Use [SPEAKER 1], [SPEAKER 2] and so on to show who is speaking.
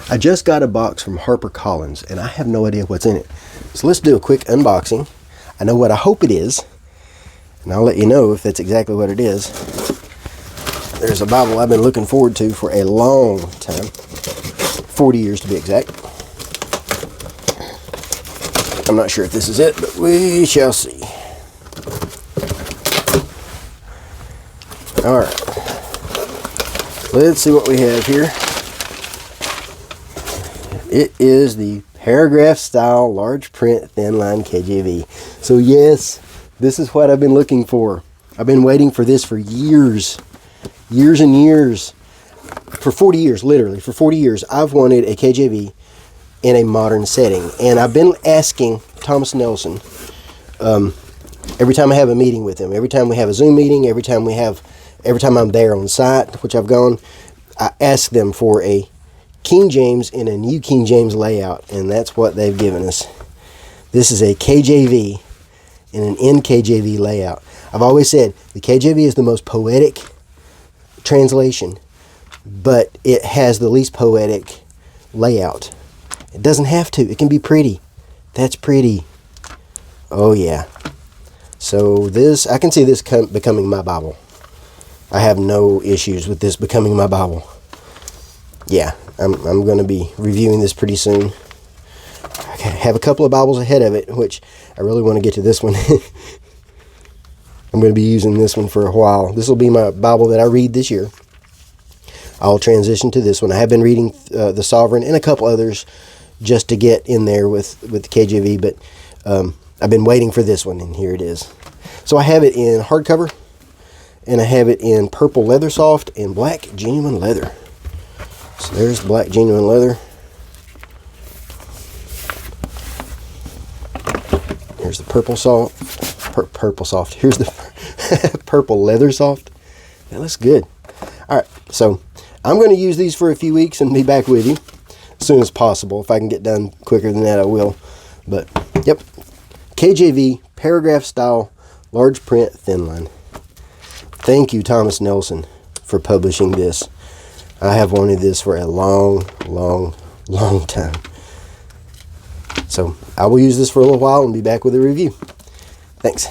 [SPEAKER 1] I just got a box from HarperCollins, and I have no idea what's in it. So let's do a quick unboxing. I know what I hope it is, and I'll let you know if that's exactly what it is. There's a Bible I've been looking forward to for a long time. 40 years to be exact. I'm not sure if this is it, but we shall see. Alright. Let's see what we have here. It is the Paragraph Style Large Print Thin Line KJV. So yes, this is what I've been looking for. I've been waiting for this for years. Years and years. For 40 years, literally. For 40 years, I've wanted a KJV in a modern setting. And I've been asking Thomas Nelson, every time I have a meeting with him, every time we have a Zoom meeting, every time I'm there on site, which I've gone, I ask them for a King James in a New King James layout, and that's what they've given us. This is a KJV in an NKJV layout. I've always said the KJV is the most poetic translation, but it has the least poetic layout. It doesn't have to. It can be pretty. That's pretty. Oh yeah. So this, I can see this becoming my Bible. I have no issues with this becoming my Bible. Yeah, I'm going to be reviewing this pretty soon. I have a couple of Bibles ahead of it, which I really want to get to this one. I'm going to be using this one for a while. This will be my Bible that I read this year. I'll transition to this one. I have been reading the Sovereign and a couple others just to get in there with the KJV, but I've been waiting for this one, and here it is. So I have it in hardcover, and I have it in purple leather soft and black genuine leather. So there's black genuine leather. Here's the purple soft. Purple soft. Here's the purple leather soft. That looks good. Alright, so I'm going to use these for a few weeks and be back with you as soon as possible. If I can get done quicker than that, I will. But, yep. KJV, Paragraph Style, Large Print, Thin Line. Thank you, Thomas Nelson, for publishing this. I have wanted this for a long time. So I will use this for a little while and be back with a review. Thanks.